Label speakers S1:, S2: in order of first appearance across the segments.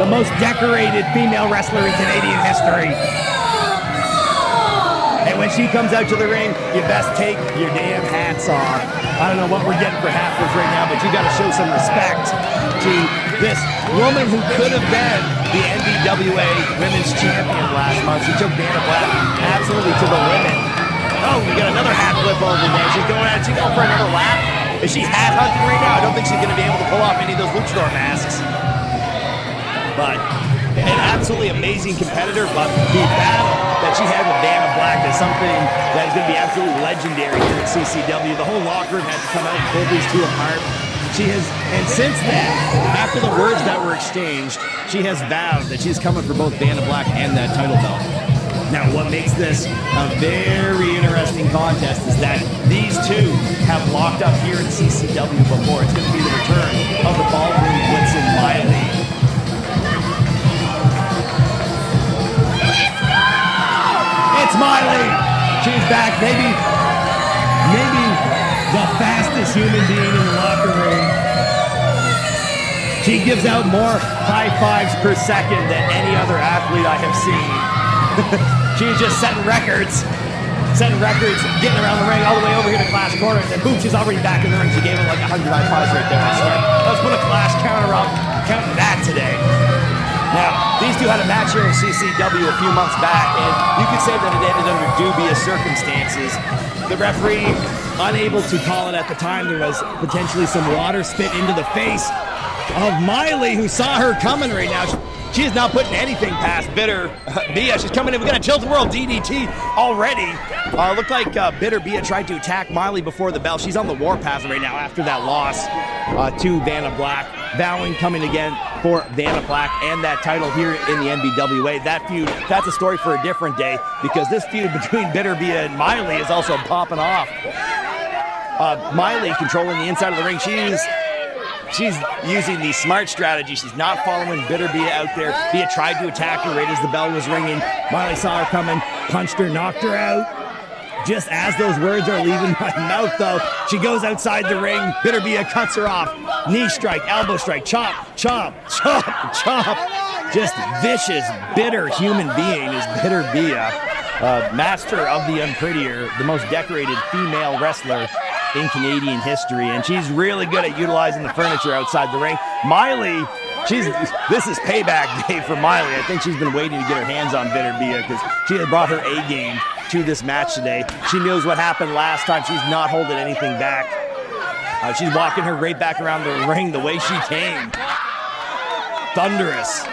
S1: the most decorated female wrestler in Canadian history. And when she comes out to the ring, you best take your damn hats off. I don't know what we're getting for half-lips right now, but you got to show some respect to this woman who could have been the NBWA Women's Champion last month. She took Dana Black absolutely to the limit. Oh, we got another half-flip over there. She's going out. She's going for another lap. Is she hat hunting right now? I don't think she's going to be able to pull off any of those luchador masks. But an absolutely amazing competitor, but the battle that she had with Dana Black is something that is going to be absolutely legendary here at CCW. The whole locker room had to come out and pull these two apart. She has, and since then, after the words that were exchanged, she has vowed that she's coming for both Dana Black and that title belt. Now, what makes this a very interesting contest is that these two have locked up here at CCW before. It's going to be the return of the Ballroom Blitzin Miley. It's Miley. She's back. Maybe the fastest human being in the locker room. She gives out more high fives per second than any other athlete I have seen. She's just setting records, getting around the ring all the way over here to Clash Corner, and then boom, she's already back in the ring. She gave him like 100 high fives right there. I swear. Let's put a Clash counter up, counting that today. Now, these two had a match here in CCW a few months back, and you could say that it ended under dubious circumstances. The referee, unable to call it at the time, there was potentially some water spit into the face of Miley, who saw her coming right now. She is not putting anything past Bitter Bia. She's coming in. We got a Chilton World DDT already. Looked like Bitter Bia tried to attack Miley before the bell. She's on the warpath right now after that loss to Dana Black. Vowing coming again for Dana Black and that title here in the NBWA. That feud, that's a story for a different day, because this feud between Bitter Bia and Miley is also popping off. Miley controlling the inside of the ring. She's using the smart strategy. She's not following Bitter Bia out there. Bia tried to attack her right as the bell was ringing. Miley saw her coming, punched her, knocked her out. Just as those words are leaving my mouth, though, she goes outside the ring. Bitter Bia cuts her off. Knee strike, elbow strike, chop, chop, chop, chop. Just vicious, bitter human being is Bitter Bia. Master of the unprettier, the most decorated female wrestler in Canadian history, and she's really good at utilizing the furniture outside the ring. Miley, this is payback day for Miley. I think she's been waiting to get her hands on Bitter Bia because she had brought her A game to this match today. She knows what happened last time. She's not holding anything back. She's walking her right back around the ring the way she came. Thunderous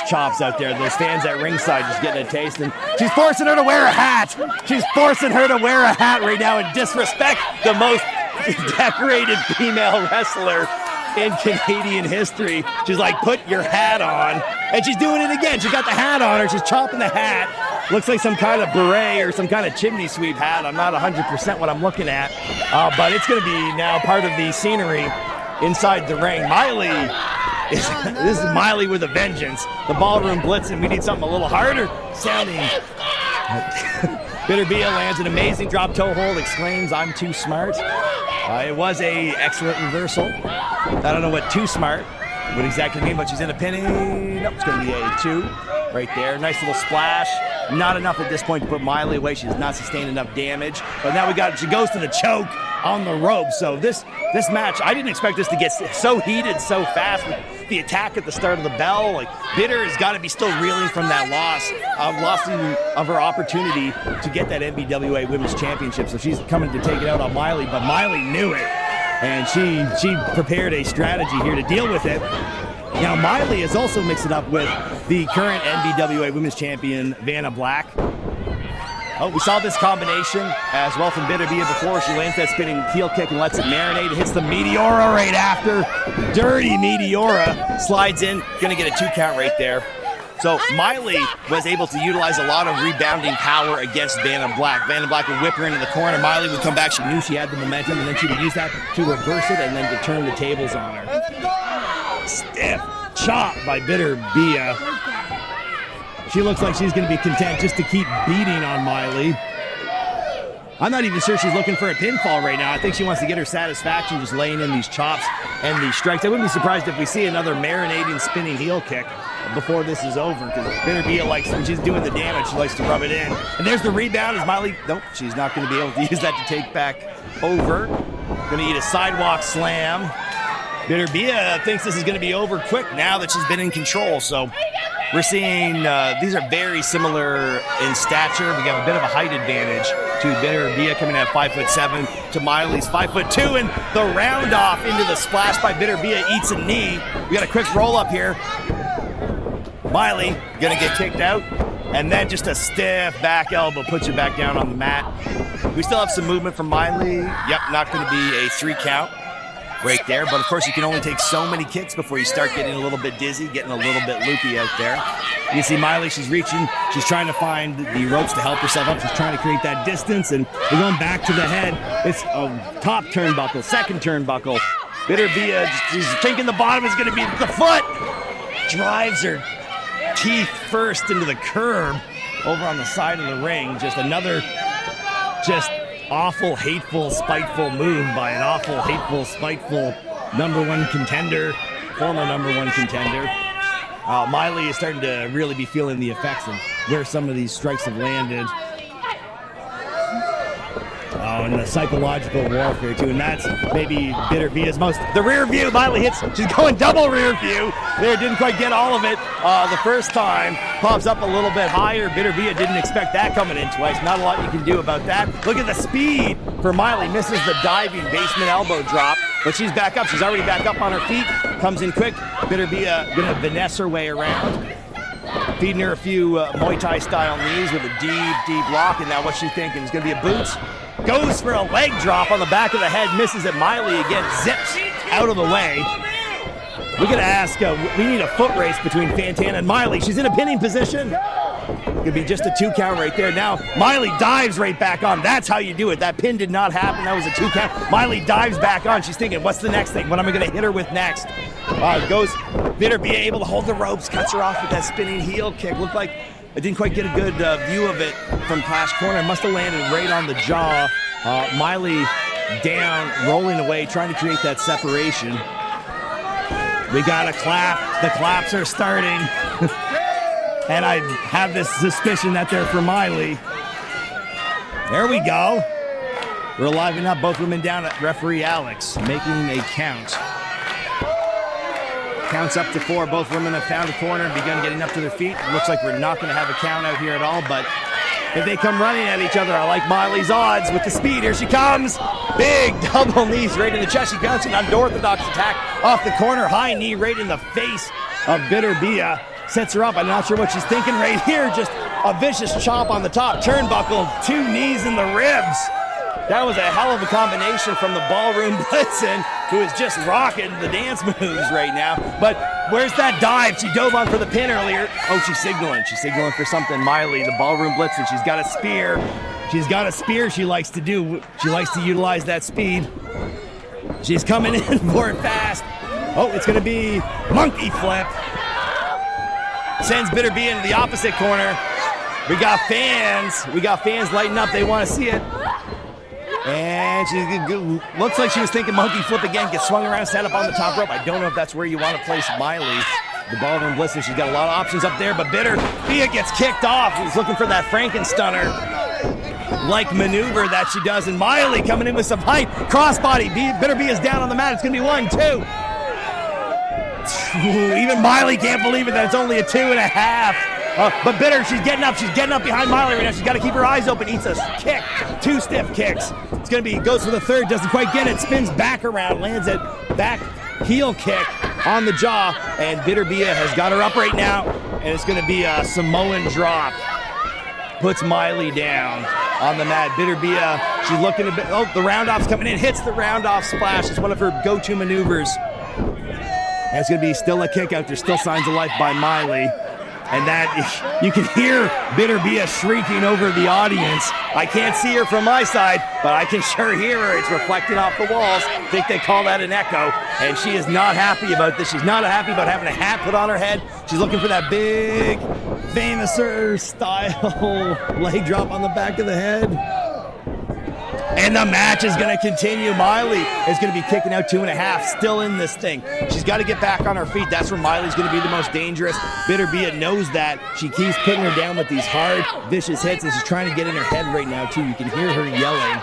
S1: chops out there. Those fans at ringside just getting a taste, and she's forcing her to wear a hat. She's forcing her to wear a hat right now and disrespect the most decorated female wrestler in Canadian history. She's like, put your hat on. And she's doing it again. She's got the hat on her. She's chopping the hat. Looks like some kind of beret or some kind of chimney sweep hat. I'm not 100% what I'm looking at. But it's going to be now part of the scenery inside the ring. This is Miley with a vengeance. The Ballroom Blitzin. We need something a little harder sounding. Bitter Bia lands an amazing drop toe hold, exclaims, "I'm too smart." It was a excellent reversal. I don't know what too smart would exactly mean, but she's in a pinning. Nope, it's going to be a 2 right there. Nice little splash. Not enough at this point to put Miley away. She's not sustained enough damage. But now she goes to the choke on the rope. So this match, I didn't expect this to get so heated so fast with the attack at the start of the bell. Like, Bitter has got to be still reeling from that loss of her opportunity to get that NBWA Women's Championship. So she's coming to take it out on Miley, but Miley knew it. And she prepared a strategy here to deal with it. Now, Miley is also mixing up with the current NBWA Women's Champion, Dana Black. Oh, we saw this combination as well from Bitter Bia before. She lands that spinning heel kick and lets it marinate. It hits the Meteora right after. Dirty Meteora slides in. Gonna get a 2 count right there. So Miley was able to utilize a lot of rebounding power against Dana Black. Dana Black would whip her into the corner. Miley would come back. She knew she had the momentum, and then she would use that to reverse it and then to turn the tables on her. Stiff chop by Bitter Bia. She looks like she's going to be content just to keep beating on Miley. I'm not even sure she's looking for a pinfall right now. I think she wants to get her satisfaction just laying in these chops and these strikes. I wouldn't be surprised if we see another marinating spinning heel kick before this is over, because Bitterbia likes, when she's doing the damage, she likes to rub it in. And there's the rebound as Miley, nope, she's not going to be able to use that to take back over. Going to eat a sidewalk slam. Bitterbia thinks this is going to be over quick now that she's been in control. So we're seeing these are very similar in stature. We got a bit of a height advantage to Bitterbia coming at 5'7" to Miley's 5'2", and the round off into the splash by Bitterbia eats a knee. We got a quick roll up here. Miley gonna get kicked out, and then just a stiff back elbow puts her back down on the mat. We still have some movement from Miley. Yep, not gonna be a 3 count right there, but of course you can only take so many kicks before you start getting a little bit dizzy, getting a little bit loopy out there. You see Miley, she's reaching, she's trying to find the ropes to help herself up. She's trying to create that distance, and we're going back to the head. It's a top turnbuckle, second turnbuckle. Bitterbia, she's thinking the bottom is gonna be the foot. Drives her teeth first into the curb over on the side of the ring. Just another awful, hateful, spiteful move by an awful, hateful, spiteful #1 contender, former #1 contender. Miley is starting to really be feeling the effects of where some of these strikes have landed. And the psychological warfare too, and that's maybe Bitterbia's most. The rear view, Miley hits, she's going double rear view. There, didn't quite get all of it the first time. Pops up a little bit higher. Bitterbia didn't expect that coming in twice. Not a lot you can do about that. Look at the speed for Miley. Misses the diving basement elbow drop, but she's back up. She's already back up on her feet. Comes in quick. Bitterbia gonna finesse her way around. Feeding her a few Muay Thai style knees with a deep lock, and now what's she thinking? It's gonna be a boot. Goes for a leg drop on the back of the head, misses it. Miley again zips out of the way. We're gonna ask, we need a foot race between Fantana and Miley. She's in a pinning position. Could be just a 2 count right there. Now, Miley dives right back on. That's how you do it. That pin did not happen. That was a 2 count. Miley dives back on. She's thinking, what's the next thing? What am I gonna hit her with next? Goes, Bitterbia able to hold the ropes, cuts her off with that spinning heel kick. Looked like I didn't quite get a good view of it from Clash Corner. Must have landed right on the jaw. Miley down, rolling away, trying to create that separation. We got a clap. The claps are starting. And I have this suspicion that they're for Miley. There we go. We're livening up both women down at referee Alex, making a count. Counts up to 4. Both women have found a corner and begun getting up to their feet. Looks like we're not going to have a count out here at all, but if they come running at each other, I like Miley's odds with the speed. Here she comes. Big double knees right in the chest. She bouncing on unorthodox attack off the corner. High knee right in the face of Bitterbia. Sets her up. I'm not sure what she's thinking right here. Just a vicious chop on the top turnbuckle. 2 knees in the ribs. That was a hell of a combination from the Ballroom Blitzin, who is just rocking the dance moves right now. But where's that dive? She dove on for the pin earlier. Oh, she's signaling. She's signaling for something. Miley, the Ballroom Blitzin, she's got a spear. She's got a spear she likes to do. She likes to utilize that speed. She's coming in for it fast. Oh, it's going to be monkey flip. Sends Bitterbia into the opposite corner. We got fans. We got fans lighting up. They want to see it. And she looks like she was thinking monkey flip again. Gets swung around, set up on the top rope. I don't know if that's where you want to place Miley. The Ballroom Blitzin, she's got a lot of options up there, but Bitterbia gets kicked off. He's looking for that Frankenstunner-like maneuver that she does. And Miley coming in with some height. Crossbody. Bitterbia's down on the mat. It's going to be 1, 2. Even Miley can't believe it that it's only a 2.5. But she's getting up behind Miley right now. She's got to keep her eyes open. Eats a kick, 2 stiff kicks. It's going to be, goes for the third, doesn't quite get it, spins back around, lands it, back heel kick on the jaw, and Bitterbia has got her up right now, and it's going to be a Samoan drop. Puts Miley down on the mat. Bitterbia, she's looking a bit, oh, the round-off's coming in, hits the round-off splash. It's one of her go-to maneuvers. And it's going to be still a kick out there, still signs of life by Miley. And that, you can hear Bitterbia shrieking over the audience. I can't see her from my side, but I can sure hear her. It's reflecting off the walls. I think they call that an echo. And she is not happy about this. She's not happy about having a hat put on her head. She's looking for that big, famouser style leg drop on the back of the head. And the match is going to continue. Miley is going to be kicking out 2.5, still in this thing. She's got to get back on her feet. That's where Miley's going to be the most dangerous. Bitter Bia knows that. She keeps putting her down with these hard, vicious hits, and she's trying to get in her head right now, too. You can hear her yelling.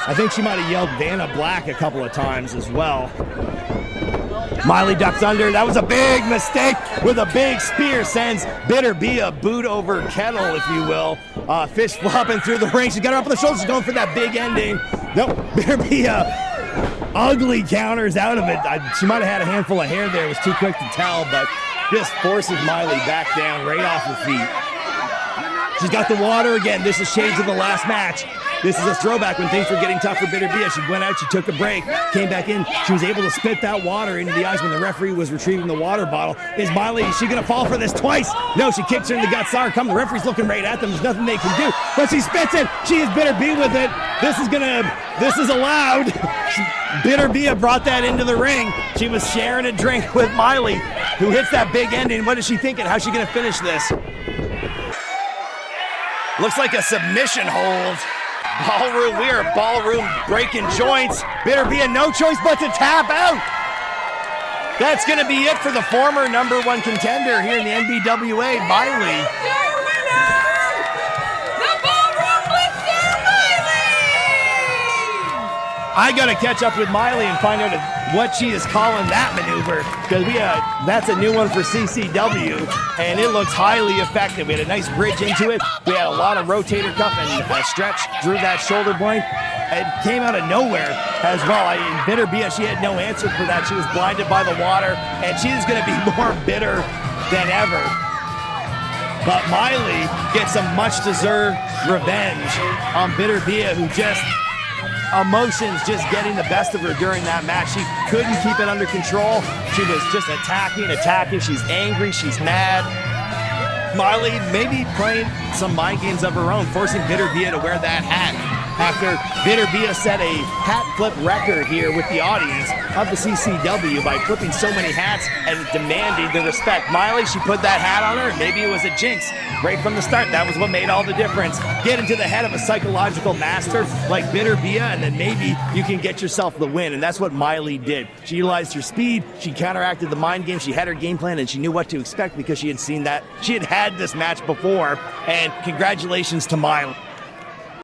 S1: I think she might have yelled Vanna Black a couple of times as well. Miley ducks under. That was a big mistake with a big spear. Sends Bitter Bia boot over kettle, if you will. Fish flopping through the ring. She's got her up on the shoulders. She's going for that big ending. Nope. Bitter Bia ugly counters out of it. She might have had a handful of hair there. It was too quick to tell, but just forces Miley back down right off her feet. She's got the water again. This is shades of the last match. This is a throwback when things were getting tough for Bitter Bia. She went out, she took a break, came back in. She was able to spit that water into the ice when the referee was retrieving the water bottle. Is Miley, is she going to fall for this twice? No, she kicks her in the gut. Saw her come. The referee's looking right at them. There's nothing they can do. But she spits it. She is Bitter Bia with it. This is allowed. Bitter Bia brought that into the ring. She was sharing a drink with Miley, who hits that big ending. What is she thinking? How's she going to finish this? Looks like a submission hold. Ballroom, we are Ballroom breaking joints. Bitter Bia, no choice but to tap out. That's going to be it for the former #1 contender here in the NBWA, Miley.
S2: Your winner, the Ballroom Blitzin, Miley!
S1: I got to catch up with Miley and find out what she is calling that maneuver, because that's a new one for CCW, and it looks highly effective. We had a nice bridge into it. We had a lot of rotator cuff and a stretch through that shoulder blade. It came out of nowhere as well. Bitter Bia, she had no answer for that. She was blinded by the water, and she is going to be more bitter than ever. But Miley gets some much-deserved revenge on Bitter Bia, who just... emotions just getting the best of her during that match. She couldn't keep it under control. She was just attacking. She's angry. She's mad. Miley maybe playing some mind games of her own, forcing Bitter Bia to wear that hat. After Bitter Bia set a hat flip record here with the audience of the CCW by flipping so many hats and demanding the respect. Miley, she put that hat on her. Maybe it was a jinx right from the start. That was what made all the difference. Get into the head of a psychological master like Bitter Bia, and then maybe you can get yourself the win. And that's what Miley did. She utilized her speed. She counteracted the mind game. She had her game plan, and she knew what to expect because she had seen that. She had had this match before. And congratulations to Miley.